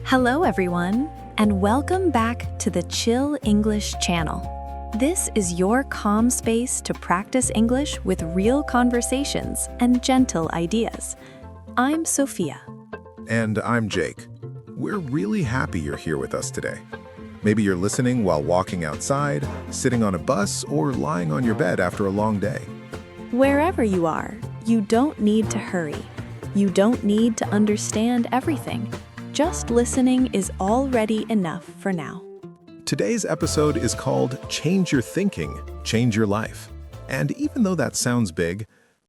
Hello, everyone, and welcome back to the Chill English channel. This is your calm space to practice English with real conversations and gentle ideas. I'm Sophia. And I'm Jake. We're really happy you're here with us today. Maybe you're listening while walking outside, sitting on a bus, or lying on your bed after a long day. Wherever you are, you don't need to hurry. You don't need to understand everything. Just listening is already enough for now. Today's episode is called Change Your Thinking, Change Your Life. And even though that sounds big,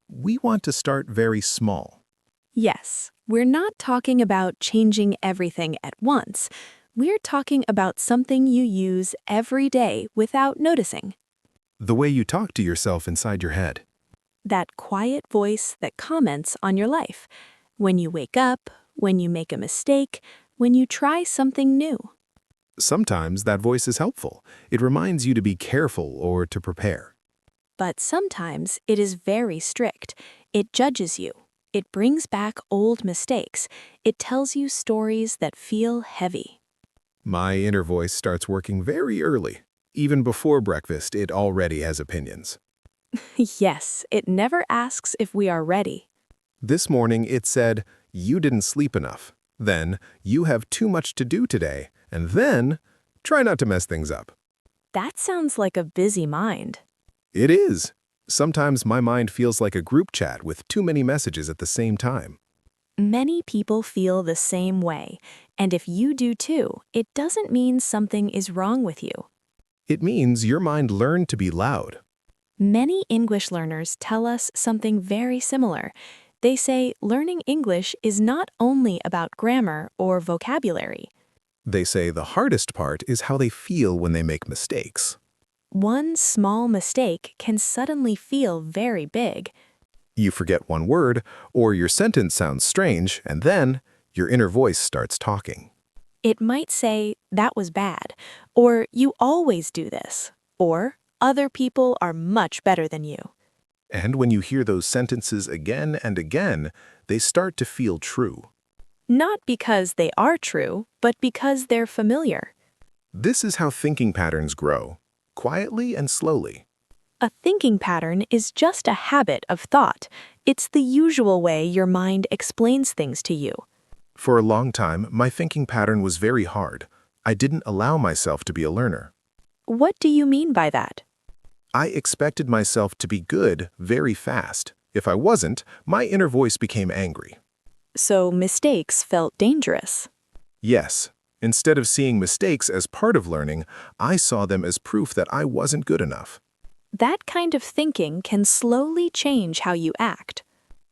we want to start very small. Yes, we're not talking about changing everything at once. We're talking about something you use every day without noticing. The way you talk to yourself inside your head. That quiet voice that comments on your life. When you wake up, when you make a mistake, when you try something new. Sometimes that voice is helpful. It reminds you to be careful or to prepare. But sometimes it is very strict. It judges you. It brings back old mistakes. It tells you stories that feel heavy. My inner voice starts working very early. Even before breakfast, it already has opinions. Yes, it never asks if we are ready. This morning it said, "You didn't sleep enough." Then, "You have too much to do today." And then, "Try not to mess things up." That sounds like a busy mind. It is. Sometimes my mind feels like a group chat with too many messages at the same time. Many people feel the same way, and if you do too, it doesn't mean something is wrong with you. It means your mind learned to be loud. Many English learners tell us something very similar. They say learning English is not only about grammar or vocabulary. They say the hardest part is how they feel when they make mistakes. One small mistake can suddenly feel very big. You forget one word, or your sentence sounds strange, and then your inner voice starts talking. It might say, "That was bad," or "You always do this," or "Other people are much better than you." And when you hear those sentences again and again, they start to feel true. Not because they are true, but because they're familiar. This is how thinking patterns grow, quietly and slowly. A thinking pattern is just a habit of thought. It's the usual way your mind explains things to you. For a long time, my thinking pattern was very hard. I didn't allow myself to be a learner. What do you mean by that? I expected myself to be good very fast. If I wasn't, my inner voice became angry. So mistakes felt dangerous. Yes, instead of seeing mistakes as part of learning, I saw them as proof that I wasn't good enough. That kind of thinking can slowly change how you act.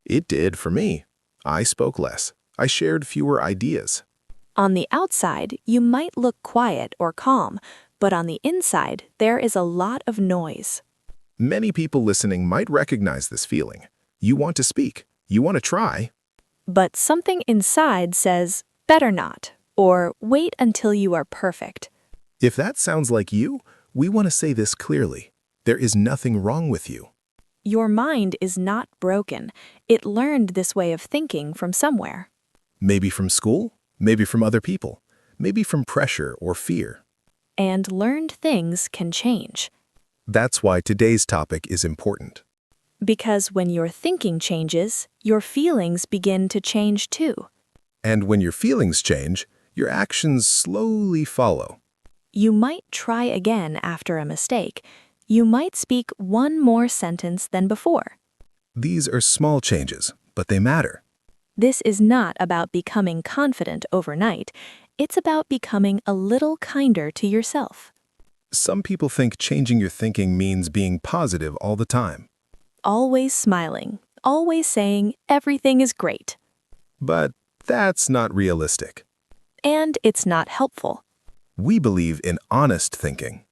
It did for me. I spoke less. I shared fewer ideas. On the outside, you might look quiet or calm, but on the inside, there is a lot of noise. Many people listening might recognize this feeling. You want to speak. You want to try. But something inside says, "Better not," or "Wait until you are perfect." If that sounds like you, we want to say this clearly. There is nothing wrong with you. Your mind is not broken. It learned this way of thinking from somewhere. Maybe from school, maybe from other people, maybe from pressure or fear. And learned things can change. That's why today's topic is important. Because when your thinking changes, your feelings begin to change too. And when your feelings change, your actions slowly follow. You might try again after a mistake. You might speak one more sentence than before. These are small changes, but they matter. This is not about becoming confident overnight. It's about becoming a little kinder to yourself. Some people think changing your thinking means being positive all the time. Always smiling, always saying everything is great. But that's not realistic. And it's not helpful. We believe in honest thinking.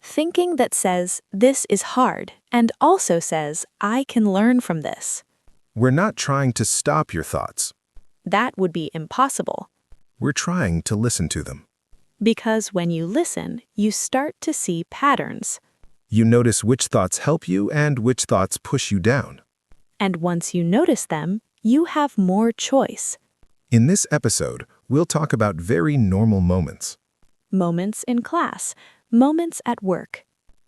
Thinking that says, "This is hard," and also says, "I can learn from this." We're not trying to stop your thoughts. That would be impossible. We're trying to listen to them. Because when you listen, you start to see patterns. You notice which thoughts help you and which thoughts push you down. And once you notice them, you have more choice. In this episode, We'll talk about very normal moments. Moments in class, moments at work,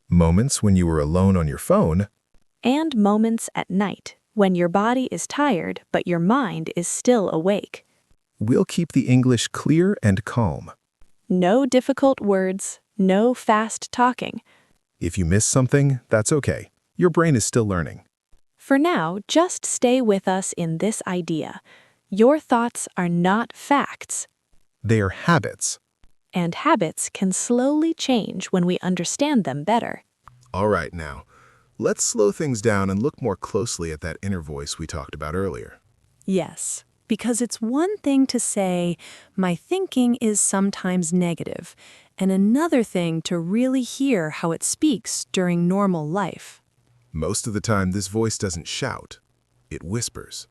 Moments when you were alone on your phone, and moments at night when your body is tired but your mind is still awake. we'll keep the English clear and calm. No difficult words, no fast talking. If you miss something, that's okay. Your brain is still learning. For now, just stay with us in this idea. Your thoughts are not facts, They are habits. and habits can slowly change when we understand them better. All right, now, let's slow things down and look more closely at that inner voice we talked about earlier. Yes, because it's one thing to say, my thinking is sometimes negative, and another thing to really hear how it speaks during normal life. Most of the time, this voice doesn't shout. It whispers.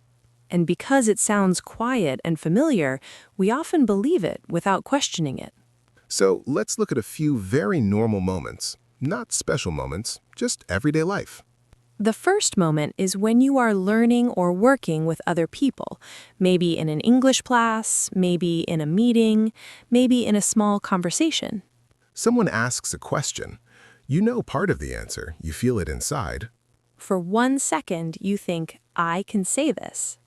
And because it sounds quiet and familiar, we often believe it without questioning it. So let's look at a few very normal moments. Not special moments, just everyday life. The first moment is when you are learning or working with other people, maybe in an English class, maybe in a meeting, maybe in a small conversation. Someone asks a question. You know part of the answer. You feel it inside. For 1 second, you think, I can say this.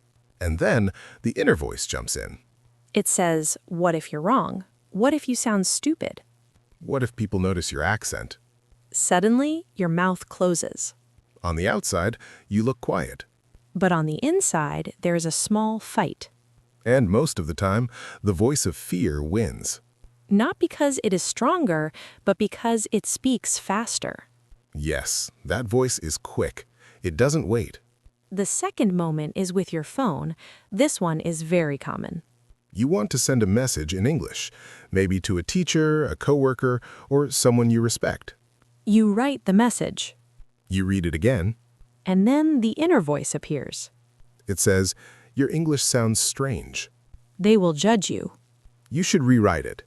And then the inner voice jumps in. It says, what if you're wrong? What if you sound stupid? What if people notice your accent? Suddenly, your mouth closes. On the outside, you look quiet. But on the inside, there is a small fight. And most of the time, the voice of fear wins. Not because it is stronger, but because it speaks faster. Yes, that voice is quick. It doesn't wait. The second moment is with your phone. This one is very common. You want to send a message in English, maybe to a teacher, a coworker, or someone you respect. You write the message, You read it again. and then the inner voice appears. It says, your English sounds strange. They will judge you. You should rewrite it.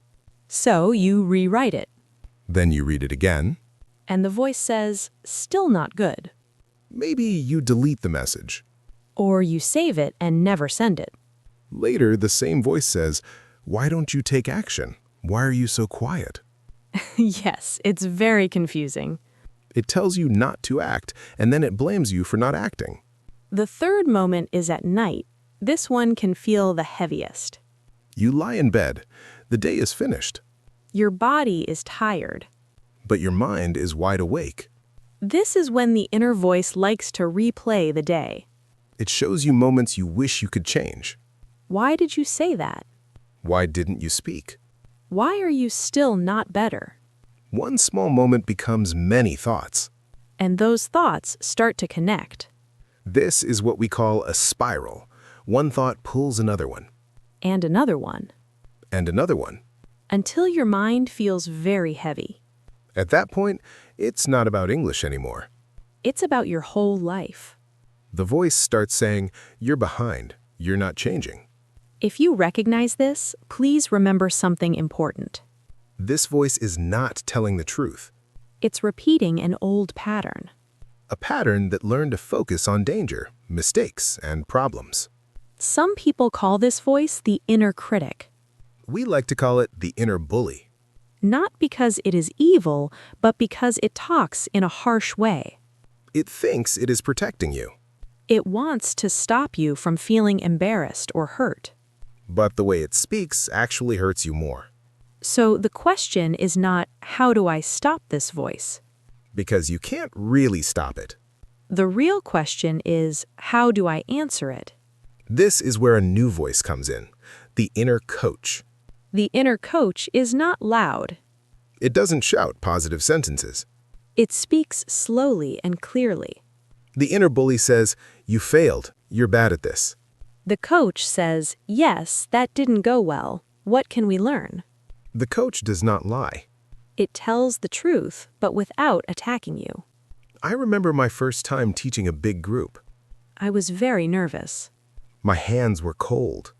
So you rewrite it. Then you read it again. And the voice says, still not good. Maybe you delete the message. Or you save it and never send it. Later, the same voice says, why don't you take action? Why are you so quiet? Yes, it's very confusing. It tells you not to act, and then it blames you for not acting. The third moment is at night. This one can feel the heaviest. You lie in bed. The day is finished, Your body is tired. but your mind is wide awake. This is when the inner voice likes to replay the day. It shows you moments you wish you could change. Why did you say that? Why didn't you speak? Why are you still not better? One small moment becomes many thoughts. And those thoughts start to connect. This is what we call a spiral. One thought pulls another one, And another one. and another one. Until your mind feels very heavy. At that point, it's not about English anymore. It's about your whole life. The voice starts saying, you're behind, you're not changing. If you recognize this, please remember something important. This voice is not telling the truth. It's repeating an old pattern. A pattern that learned to focus on danger, mistakes, and problems. Some people call this voice the inner critic. We like to call it the inner bully. Not because it is evil, but because it talks in a harsh way. It thinks it is protecting you. It wants to stop you from feeling embarrassed or hurt. But the way it speaks actually hurts you more. So the question is not, how do I stop this voice? Because you can't really stop it. The real question is, how do I answer it? This is where a new voice comes in, the inner coach. The inner coach is not loud. It doesn't shout positive sentences. It speaks slowly and clearly. The inner bully says, you failed, you're bad at this. The coach says, yes, that didn't go well. What can we learn? The coach does not lie. It tells the truth, but without attacking you. I remember my first time teaching a big group. I was very nervous. My hands were cold.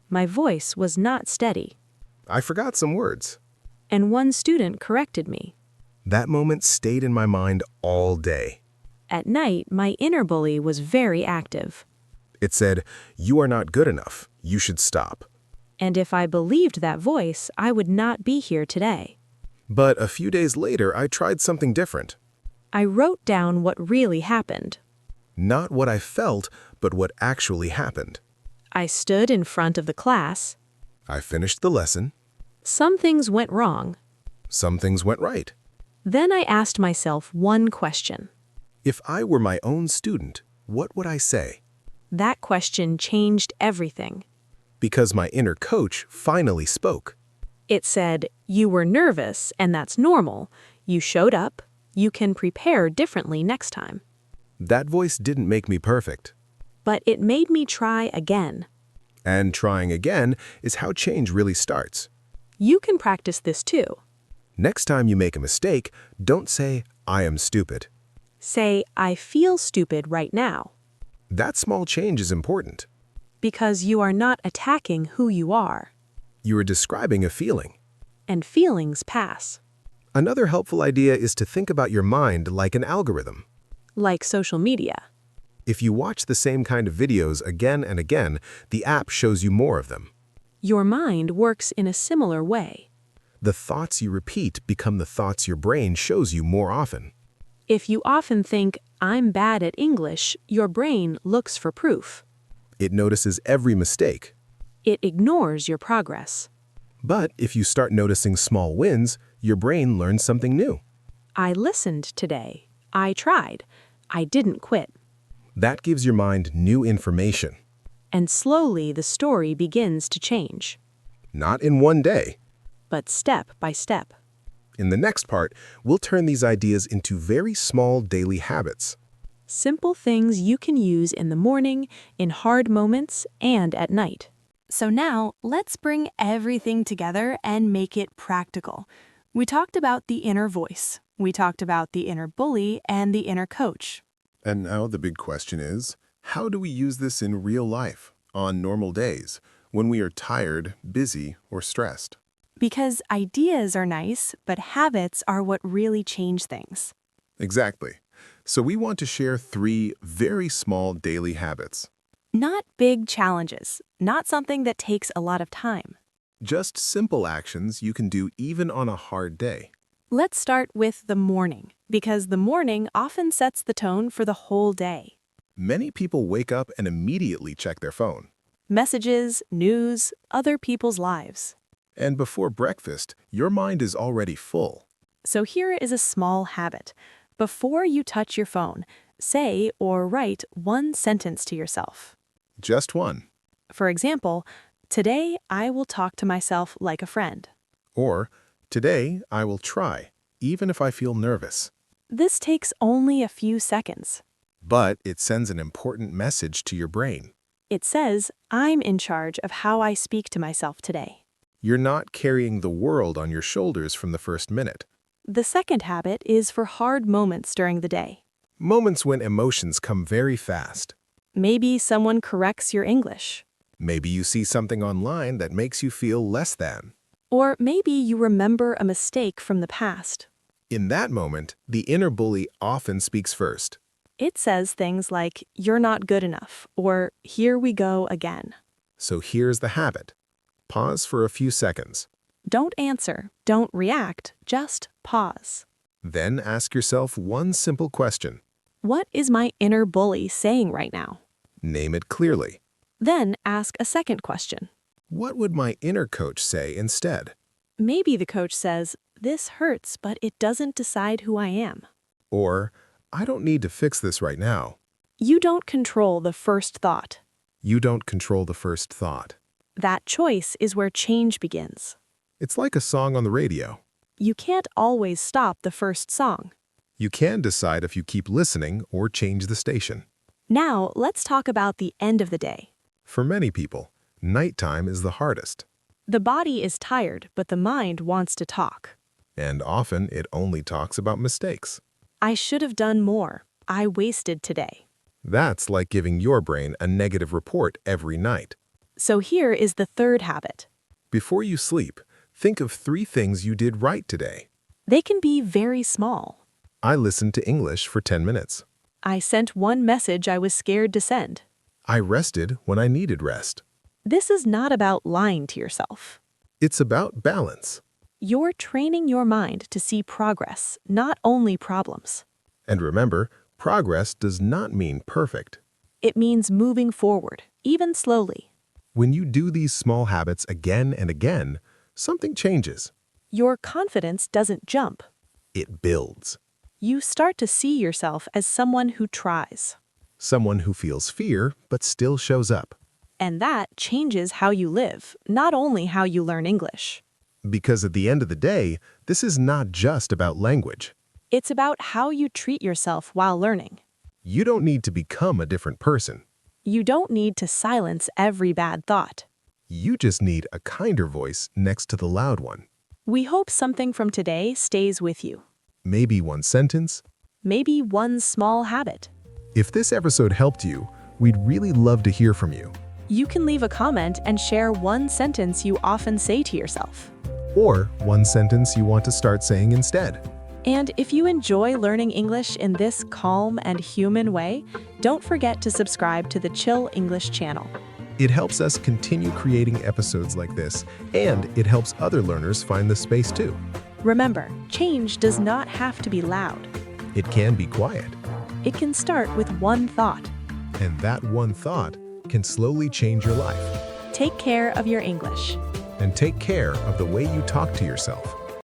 My voice was not steady. I forgot some words. And one student corrected me. That moment stayed in my mind all day. At night, my inner bully was very active. It said, you are not good enough. You should stop. And if I believed that voice, I would not be here today. But a few days later, I tried something different. I wrote down what really happened. Not what I felt, but what actually happened. I stood in front of the class. I finished the lesson. Some things went wrong. Some things went right. Then I asked myself one question. If I were my own student, what would I say? That question changed everything. Because my inner coach finally spoke. It said, "You were nervous, and that's normal. You showed up. You can prepare differently next time." That voice didn't make me perfect. But it made me try again. And trying again is how change really starts. You can practice this too. Next time you make a mistake, don't say, "I am stupid." Say, "I feel stupid right now." That small change is important. Because you are not attacking who you are. You are describing a feeling. And feelings pass. Another helpful idea is to think about your mind like an algorithm. Like social media. If you watch the same kind of videos again and again, the app shows you more of them. Your mind works in a similar way. The thoughts you repeat become the thoughts your brain shows you more often. If you often think, "I'm bad at English," your brain looks for proof. It notices every mistake. It ignores your progress. But if you start noticing small wins, your brain learns something new. I listened today. I tried. I didn't quit. That gives your mind new information. And slowly the story begins to change. Not in one day. But step by step. In the next part, we'll turn these ideas into very small daily habits. Simple things you can use in the morning, in hard moments, and at night. So now, let's bring everything together and make it practical. We talked about the inner voice. We talked about the inner bully and the inner coach. And now the big question is, how do we use this in real life, on normal days, when we are tired, busy, or stressed? Because ideas are nice, but habits are what really change things. Exactly. So we want to share 3 very small daily habits. Not big challenges, not something that takes a lot of time. Just simple actions you can do even on a hard day. Let's start with the morning, because the morning often sets the tone for the whole day. Many people wake up and immediately check their phone. Messages, news, other people's lives. And before breakfast, your mind is already full. So here is a small habit. Before you touch your phone, say or write one sentence to yourself. Just one. For example, today I will talk to myself like a friend. Or, today I will try, even if I feel nervous. This takes only a few seconds. But it sends an important message to your brain. It says, I'm in charge of how I speak to myself today. You're not carrying the world on your shoulders from the first minute. The second habit is for hard moments during the day. Moments when emotions come very fast. Maybe someone corrects your English. Maybe you see something online that makes you feel less than. Or maybe you remember a mistake from the past. In that moment, the inner bully often speaks first. It says things like, you're not good enough, or here we go again. So here's the habit. Pause for a few seconds. Don't answer, don't react, just pause. Then ask yourself one simple question. What is my inner bully saying right now? Name it clearly. Then ask a second question. What would my inner coach say instead? Maybe the coach says, this hurts, but it doesn't decide who I am. Or, I don't need to fix this right now. You don't control the first thought. You don't control the first thought. That choice is where change begins. It's like a song on the radio. You can't always stop the first song. You can decide if you keep listening or change the station. Now, let's talk about the end of the day. For many people, nighttime is the hardest. The body is tired, but the mind wants to talk. And often it only talks about mistakes. I should have done more. I wasted today. That's like giving your brain a negative report every night. So here is the third habit. Before you sleep, think of 3 things you did right today. They can be very small. I listened to English for 10 minutes. I sent one message I was scared to send. I rested when I needed rest. This is not about lying to yourself. It's about balance. You're training your mind to see progress, not only problems. And remember, progress does not mean perfect. It means moving forward, even slowly. When you do these small habits again and again, something changes. Your confidence doesn't jump. It builds. You start to see yourself as someone who tries. Someone who feels fear but still shows up. And that changes how you live, not only how you learn English. Because at the end of the day, this is not just about language. It's about how you treat yourself while learning. You don't need to become a different person. You don't need to silence every bad thought. You just need a kinder voice next to the loud one. We hope something from today stays with you. Maybe one sentence. Maybe one small habit. If this episode helped you, we'd really love to hear from you. You can leave a comment and share one sentence you often say to yourself. Or one sentence you want to start saying instead. And if you enjoy learning English in this calm and human way, don't forget to subscribe to the Chill English channel. It helps us continue creating episodes like this, and it helps other learners find the space too. Remember, change does not have to be loud. It can be quiet, It can start with one thought. and that one thought can slowly change your life. Take care of your English. And take care of the way you talk to yourself.